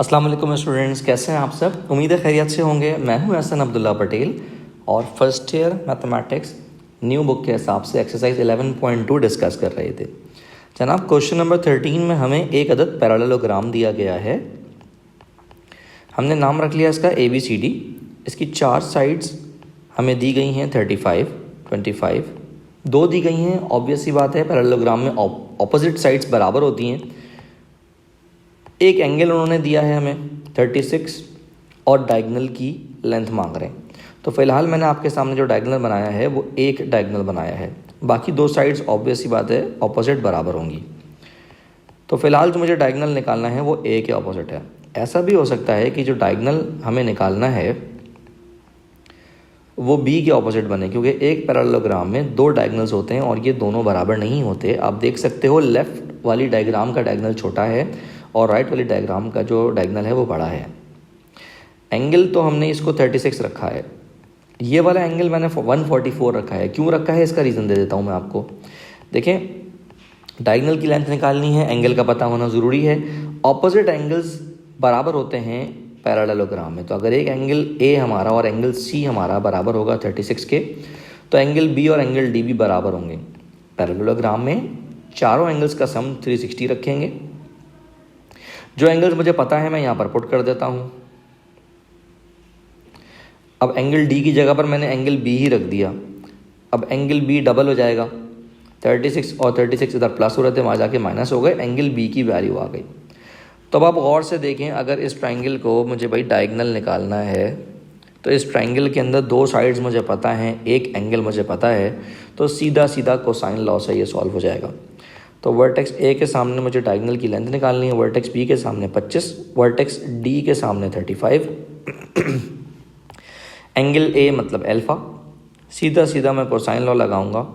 अस्सलाम वालेकुम स्टूडेंट्स, कैसे हैं आप सब। उम्मीद है खैरियत से होंगे। मैं हूं एहसन अब्दुल्ला पटेल और first year mathematics new book के हिसाब से एक्सरसाइज 11.2 डिस्कस कर रहे थे। जनाब, क्वेश्चन नंबर 13 में हमें एक अदद पैरेललोग्राम दिया गया है। हमने नाम रख लिया इसका ABCD। इसकी चार साइड्स हमें दी गई हैं 35, 25, दो दी गई हैं। ऑब्वियस सी बात है, पैरेललोग्राम में ऑपोजिट साइड्स बराबर होती हैं। एक एंगल उन्होंने दिया है हमें 36 और डायगोनल की लेंथ मांग रहे हैं। तो फिलहाल मैंने आपके सामने जो डायगोनल बनाया है वो एक डायगोनल बनाया है, बाकी दो साइड्स ऑब्वियस सी बात है ऑपोजिट बराबर होंगी। तो फिलहाल जो मुझे डायगोनल निकालना है वो ए के ऑपोजिट है। ऐसा भी हो सकता है कि जो डायगोनल हमें निकालना है वो बी के ऑपोजिट बने, क्योंकि एक पैरेललोग्राम में दो डायगोनल्स होते हैं और ये दोनों बराबर नहीं होते। आप देख सकते हो लेफ़्ट वाली डायग्राम का डायगोनल छोटा है और राइट वाली डायग्राम का जो डायगोनल है वो बड़ा है। एंगल तो हमने इसको 36 रखा है, ये वाला एंगल मैंने 144 रखा है। क्यों रखा है इसका रीज़न दे देता हूँ मैं आपको। देखें, डायगोनल की लेंथ निकालनी है, एंगल का पता होना ज़रूरी है। ऑपोजिट एंगल्स बराबर होते हैं पैरेललोग्राम में। तो अगर एक एंगल A हमारा और एंगल C हमारा बराबर होगा 36 के, तो एंगल B और एंगल D भी बराबर होंगे। पैरेललोग्राम में चारों एंगल्स का सम 360 रखेंगे। जो एंगल्स मुझे पता है मैं यहाँ पर पुट कर देता हूँ। अब एंगल D की जगह पर मैंने एंगल B ही रख दिया। अब एंगल B डबल हो जाएगा। 36 और 36 इधर प्लस हो रहे थे, वहाँ जाके माइनस हो गए, एंगल B की वैल्यू आ गई। तो अब आप गौर से देखें, अगर इस ट्राइंगल को मुझे भाई डायगोनल निकालना है तो इस ट्राइंगल के अंदर दो साइड्स मुझे पता हैं, एक एंगल मुझे पता है, तो सीधा सीधा कोसाइन लॉ से ये सॉल्व हो जाएगा। तो वर्टेक्स A के सामने मुझे डायगोनल की लेंथ निकालनी है, वर्टेक्स B के सामने 25, वर्टेक्स D के सामने 35, एंगल A मतलब अल्फ़ा। सीधा सीधा मैं कोसाइन लॉ लगाऊंगा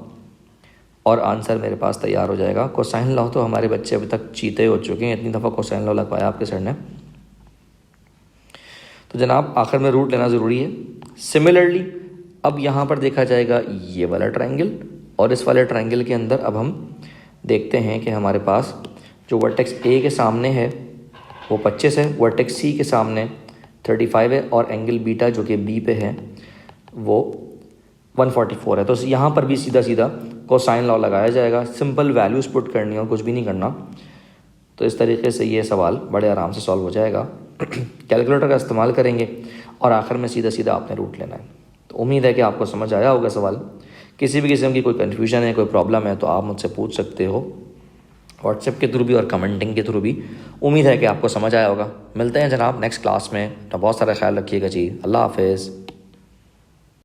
और आंसर मेरे पास तैयार हो जाएगा। कोसाइन लॉ तो हमारे बच्चे अभी तक चीते हो चुके हैं, इतनी दफ़ा कोसाइन लॉ लगवाया आपके सर ने। तो जनाब, आखिर में रूट लेना ज़रूरी है। सिमिलरली अब यहाँ पर देखा जाएगा ये वाला ट्रायंगल, और इस वाले ट्रायंगल के अंदर अब हम देखते हैं कि हमारे पास जो वर्टेक्स A के सामने है वो 25 है, वर्टेक्स C के सामने 35 है और एंगल बीटा जो कि B पे है वो 144 है। तो यहाँ पर भी सीधा सीधा कोसाइन लॉ लगाया जाएगा। सिंपल वैल्यूज़ पुट करनी और कुछ भी नहीं करना। तो इस तरीके से ये सवाल बड़े आराम से सॉल्व हो जाएगा। कैलकुलेटर का इस्तेमाल करेंगे और आखिर में सीधा सीधा आपने रूट लेना है। तो उम्मीद है कि आपको समझ आया होगा सवाल। किसी भी किस्म की कोई कन्फ्यूजन है, कोई प्रॉब्लम है तो आप मुझसे पूछ सकते हो व्हाट्सएप के थ्रू भी और कमेंटिंग के थ्रू भी। उम्मीद है कि आपको समझ आया होगा। मिलते हैं जनाब नेक्स्ट क्लास में। तो बहुत सारा ख्याल रखिएगा जी। अल्लाह हाफिज़।